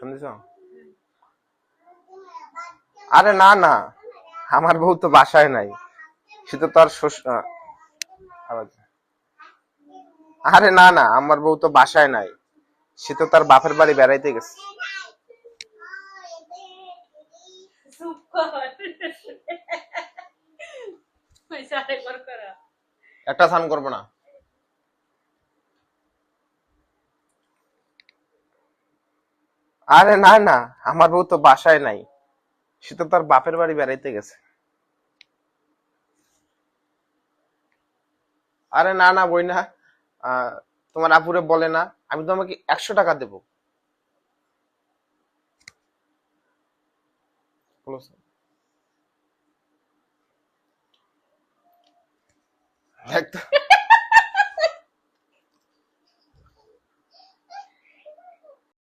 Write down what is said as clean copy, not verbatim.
শুনছ? আরে না না, আমার বউ তো বাসায় নাই। সে তো তার আরে না না, আমার বউ তো বাসায় নাই। সে তো তার বাপের বাড়ি বেড়াইতে গেছে। একটা স্নান করবো না? আরে না না, আমার বউ তো বাসায় নাই। সে তো তার বাপের বাড়ি বেড়াইতে গেছে। আরে না না বই না। আহ, তোমার আপুরে বলে না, আমি তোমাকে 100 টাকা দেবো। দেখ তো।